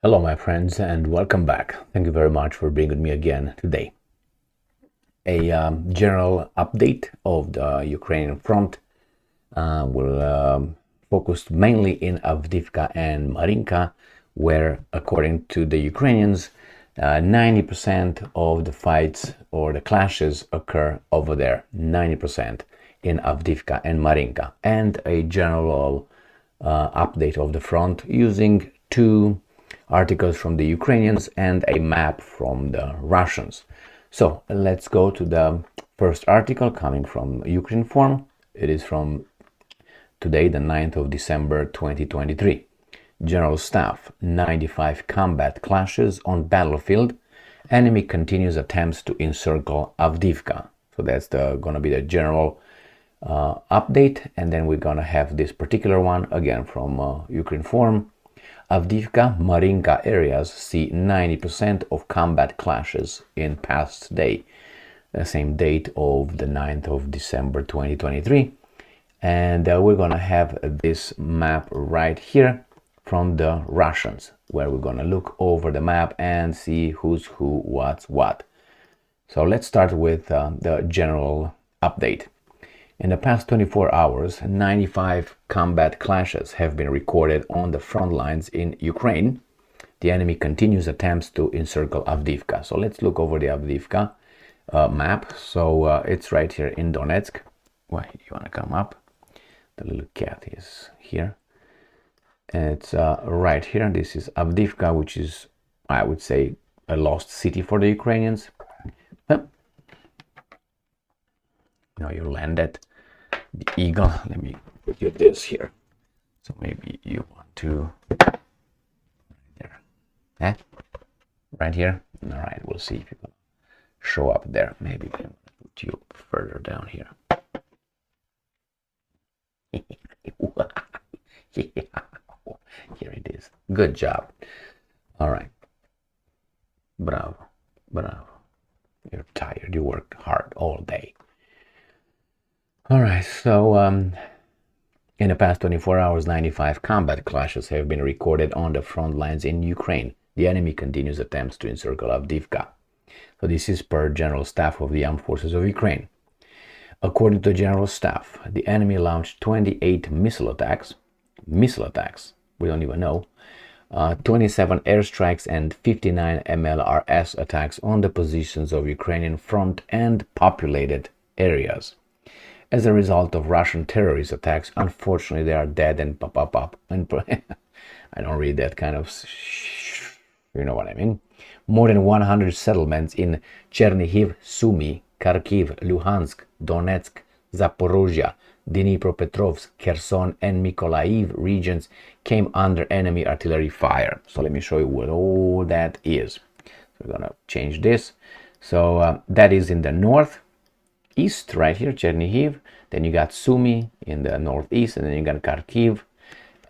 Hello, my friends, and welcome back. Thank you very much for being with me again today. A general update of the Ukrainian front will focus mainly in Avdiivka and Marinka, where, according to the Ukrainians, 90% of the fights or the clashes occur over there. 90% in Avdiivka and Marinka, and a general update of the front using two articles from the Ukrainians and a map from the Russians. So let's go to the first article coming from Ukrinform. It is from today, the 9th of December 2023. General Staff: 95 combat clashes on battlefield. Enemy continues attempts to encircle Avdiivka. So that's going to be the general update, and then we're going to have this particular one again from Ukrinform. Avdiivka, Marinka areas see 90% of combat clashes in past day, the same date of the 9th of December 2023. And we're going to have this map right here from the Russians, where we're going to look over the map and see who's who, what's what. So let's start with the general update. In the past 24 hours, 95 combat clashes have been recorded on the front lines in Ukraine. The enemy continues attempts to encircle Avdiivka. So let's look over the Avdiivka map. So it's right here in Donetsk. Why do you want to come up? The little cat is here. And it's right here. This is Avdiivka, which is, I would say, a lost city for the Ukrainians. Now you landed. The eagle. Let me put you this here. So maybe you want to there. Right here. All right, we'll see if you can show up there. Maybe we can put you further down here. Here it is. Good job. All right. Bravo. Bravo. You're tired. You worked hard all day. All right, so in the past 24 hours, 95 combat clashes have been recorded on the front lines in Ukraine. The enemy continues attempts to encircle Avdiivka. So this is per General Staff of the Armed Forces of Ukraine. According to General Staff, the enemy launched 28 missile attacks, we don't even know, 27 airstrikes and 59 MLRS attacks on the positions of Ukrainian front and populated areas. As a result of Russian terrorist attacks, unfortunately, they are dead and pop. And I don't read that kind of, you know what I mean. More than 100 settlements in Chernihiv, Sumy, Kharkiv, Luhansk, Donetsk, Zaporozhye, Dnipropetrovsk, Kherson, and Mykolaiv regions came under enemy artillery fire. So let me show you what all that is. So we're gonna change this. So that is in the north. East right here, Chernihiv, then you got Sumy in the northeast, and then you got Kharkiv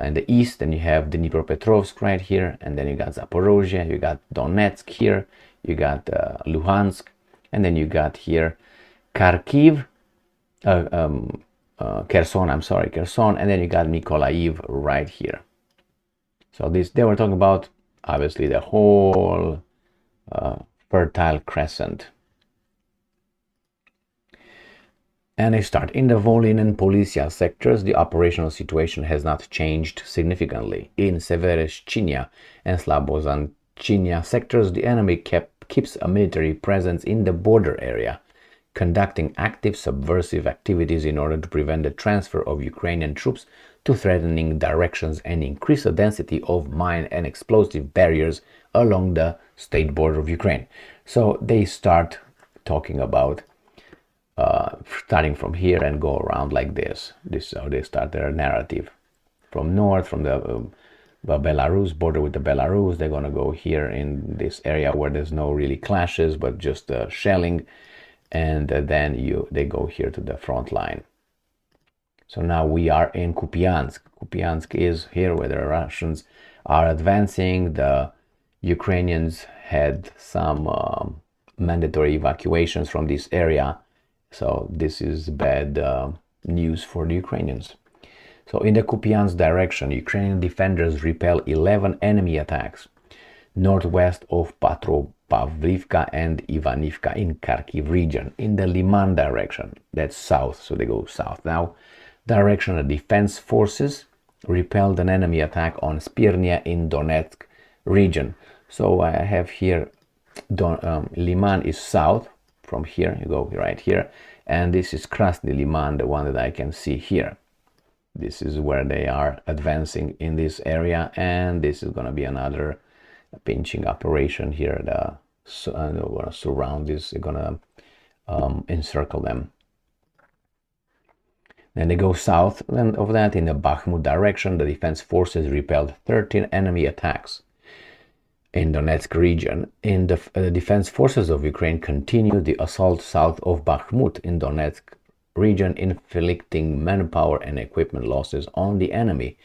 in the east, then you have Dnipropetrovsk right here, and then you got Zaporozhye, you got Donetsk here, you got Luhansk, and then you got here Kharkiv, Kherson, Kherson, and then you got Mykolaiv right here. So this, they were talking about, obviously, the whole Fertile Crescent. And they start. In the Volyn and Polisia sectors, the operational situation has not changed significantly. In Severeshchinya and Slabozanchinya sectors, the enemy keeps a military presence in the border area, conducting active subversive activities in order to prevent the transfer of Ukrainian troops to threatening directions and increase the density of mine and explosive barriers along the state border of Ukraine. So they start talking about starting from here and go around like this. This is how they start their narrative. From north, from the Belarus border with the Belarus, they're going to go here in this area where there's no really clashes, but just shelling, and then they go here to the front line. So now we are in Kupiansk. Kupiansk is here where the Russians are advancing. The Ukrainians had some mandatory evacuations from this area. So this is bad news for the Ukrainians. So in the Kupiansk direction, Ukrainian defenders repel 11 enemy attacks. northwest of Avdiivka and Ivanivka in Kharkiv region, in the Liman direction. That's south, so they go south. Now, direction of defense forces repelled an enemy attack on Spirnia in Donetsk region. So I have here, Liman is south from here, you go right here, and this is Krasny Liman, the one that I can see here. This is where they are advancing in this area, and this is going to be another pinching operation here. They're going to surround this, they're going to encircle them. Then they go south of that in the Bakhmut direction. The defense forces repelled 13 enemy attacks in Donetsk region. In the defense forces of Ukraine continued the assault south of Bakhmut in Donetsk region, inflicting manpower and equipment losses on the enemy,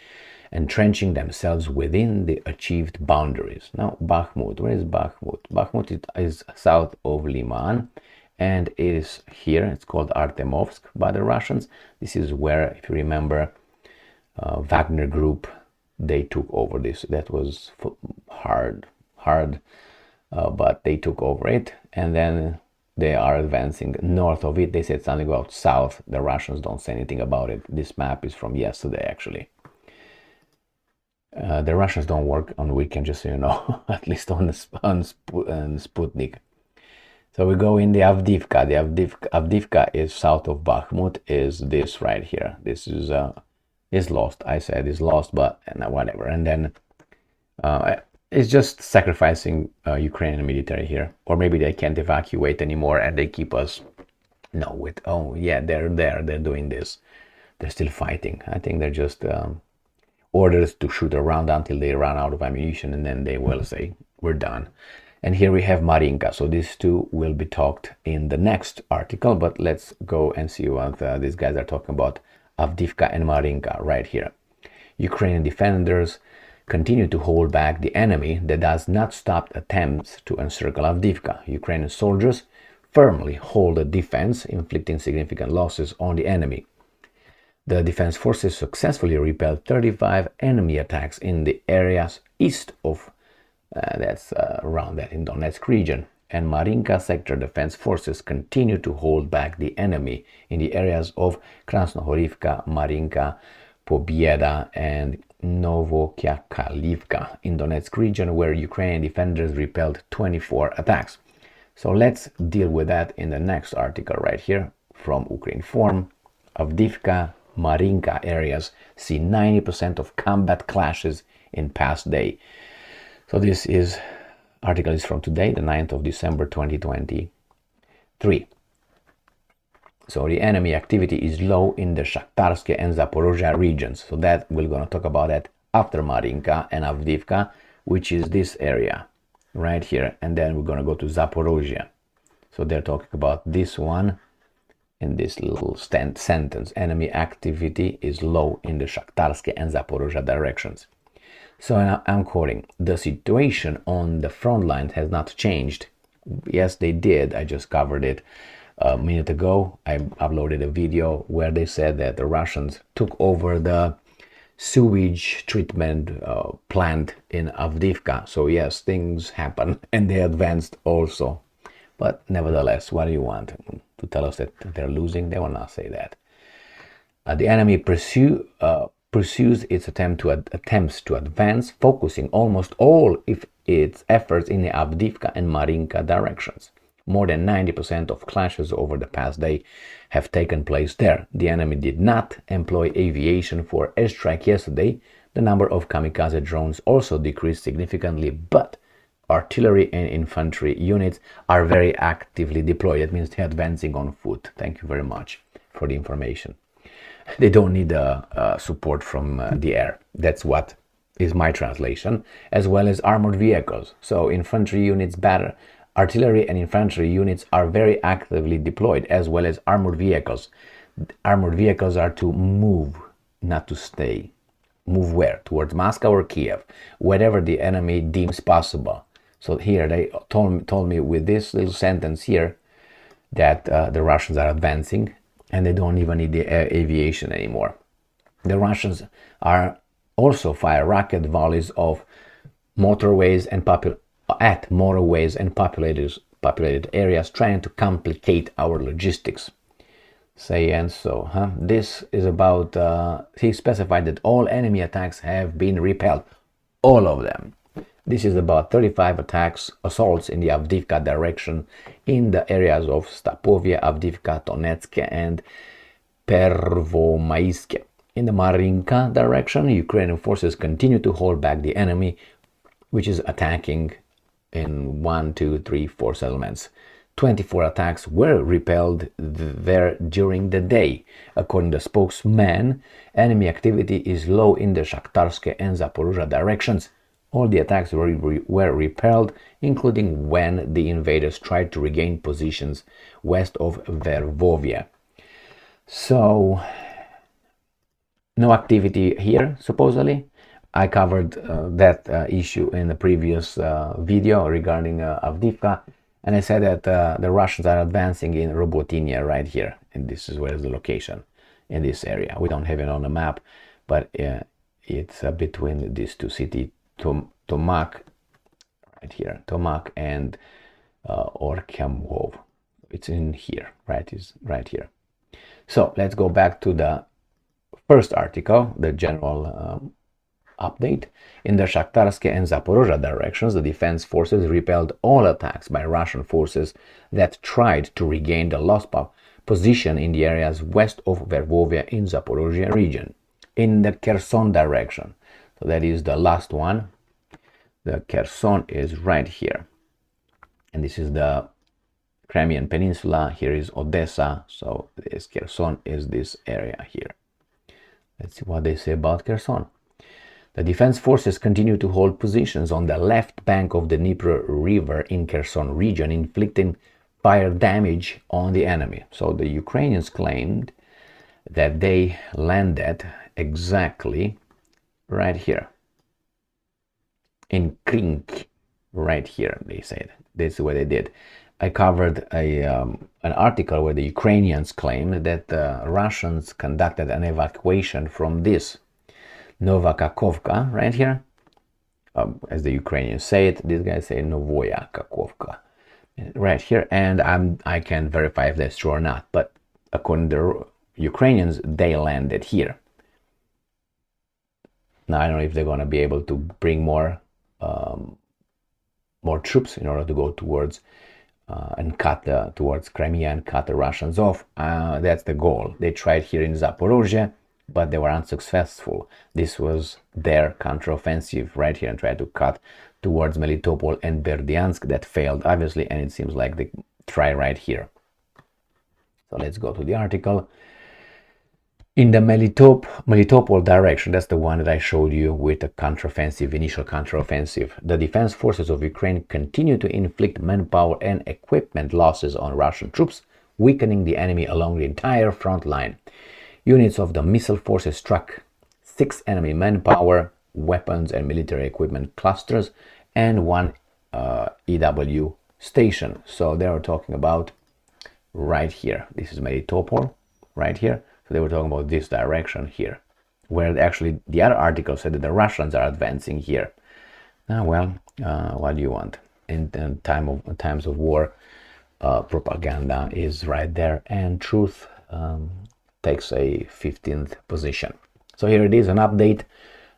entrenching themselves within the achieved boundaries. Now, Bakhmut, where is Bakhmut? Bakhmut is south of Liman, and it is here. It's called Artemovsk by the Russians. This is where, if you remember, Wagner Group, they took over this. That was hard, but they took over it, and then they are advancing north of it. They said something about south. The Russians don't say anything about it. This map is from yesterday, actually. The Russians don't work on weekend, just so you know, at least on Sputnik. So we go in the Avdiivka. The Avdiivka is south of Bakhmut, is this right here. This is lost. I said is lost, but whatever. And then it's just sacrificing Ukrainian military here, or maybe they can't evacuate anymore and they keep us. No, with oh yeah, they're there. They're doing this. They're still fighting. I think they're just orders to shoot around until they run out of ammunition, and then they will say we're done. And here we have Marinka. So these two will be talked in the next article, but let's go and see what these guys are talking about. Avdiivka and Marinka right here. Ukrainian defenders continue to hold back the enemy that does not stop attempts to encircle Avdiivka. Ukrainian soldiers firmly hold a defense, inflicting significant losses on the enemy. The defense forces successfully repelled 35 enemy attacks in the areas east of around that in Donetsk region. And Marinka sector defense forces continue to hold back the enemy in the areas of Krasnohorivka, Marinka, Pobieda, and Novokyakalivka in Donetsk region, where Ukrainian defenders repelled 24 attacks. So let's deal with that in the next article right here from Ukrinform. Avdiivka, Marinka areas see 90% of combat clashes in past day. So this article is from today, the 9th of December 2023. So the enemy activity is low in the Shakhtarsk and Zaporozhye regions. So that we're going to talk about that after Marinka and Avdiivka, which is this area right here. And then we're going to go to Zaporozhye. So they're talking about this one in this little sentence. Enemy activity is low in the Shakhtarsk and Zaporozhye directions. So I'm quoting, the situation on the front lines has not changed. Yes, they did. I just covered it a minute ago. I uploaded a video where they said that the Russians took over the sewage treatment plant in Avdiivka. So yes, things happen and they advanced also. But nevertheless, what do you want? To tell us that they're losing? They will not say that. The enemy pursues its attempts to advance, focusing almost all of its efforts in the Avdiivka and Marinka directions. More than 90% of clashes over the past day have taken place there. The enemy did not employ aviation for airstrike yesterday. The number of kamikaze drones also decreased significantly, but artillery and infantry units are very actively deployed. That means they're advancing on foot. Thank you very much for the information. They don't need support from the air. That's what is my translation, as well as armored vehicles. So infantry units, artillery and infantry units are very actively deployed, as well as armored vehicles. Armored vehicles are to move, not to stay. Move where? Towards Moscow or Kiev, wherever the enemy deems possible. So here they told me with this little sentence here that the Russians are advancing and they don't even need the aviation anymore. The Russians are also fire rocket volleys of motorways and populated areas, trying to complicate our logistics. Say and so, This is about, he specified that all enemy attacks have been repelled, all of them. This is about 35 assaults in the Avdiivka direction in the areas of Stapovia, Avdiivka, Donetsk, and Pervomaiske. In the Marinka direction, Ukrainian forces continue to hold back the enemy, which is attacking in 1, 2, 3, 4 settlements. 24 attacks were repelled there during the day. According to the spokesman, enemy activity is low in the Shakhtarsk and Zaporozhye directions. All the attacks were repelled, including when the invaders tried to regain positions west of Vervovia. So, no activity here, supposedly. I covered that issue in the previous video regarding Avdiivka. And I said that the Russians are advancing in Robotynia right here. And this is where is the location in this area. We don't have it on the map, but it's between these two cities, Tomak, right here, Tomak and Orkhamov. It's in here, right? Is right here. So let's go back to the first article, the general update. In the Shakhtarsk and Zaporozhye directions, the defense forces repelled all attacks by Russian forces that tried to regain the lost position in the areas west of Vervovia in Zaporozhye region. In the Kherson direction, so that is the last one, the Kherson is right here. And this is the Crimean Peninsula, here is Odessa, so this Kherson is this area here. Let's see what they say about Kherson. The defense forces continue to hold positions on the left bank of the Dnieper River in Kherson region, inflicting fire damage on the enemy. So the Ukrainians claimed that they landed exactly right here in Krink, right here, they said. This is what they did. I covered an article where the Ukrainians claimed that the Russians conducted an evacuation from this Nova Kakhovka right here, as the Ukrainians say it. These guys say Novoya Kakhovka right here, and I can verify if that's true or not, but according to the Ukrainians, they landed here. Now I don't know if they're going to be able to bring more troops in order to go towards and cut towards Crimea and cut the Russians off. That's the goal. They tried here in Zaporozhye, but they were unsuccessful. This was their counteroffensive right here, and tried to cut towards Melitopol and Berdyansk. That failed, obviously, and it seems like they try right here. So let's go to the article. In the Melitopol direction, that's the one that I showed you with the initial counteroffensive, the defense forces of Ukraine continue to inflict manpower and equipment losses on Russian troops, weakening the enemy along the entire front line. Units of the missile forces struck 6 enemy manpower, weapons and military equipment clusters, and 1 EW station. So they were talking about right here. This is Melitopol, right here. So they were talking about this direction here, where actually the other article said that the Russians are advancing here. Well, what do you want? In times of war, propaganda is right there, and truth takes a 15th position. So here it is, an update.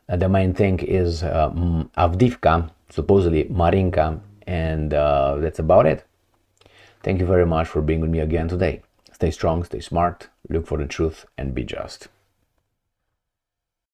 The main thing is Avdiivka, supposedly Marinka, and that's about it. Thank you very much for being with me again today. Stay strong, stay smart, look for the truth, and be just.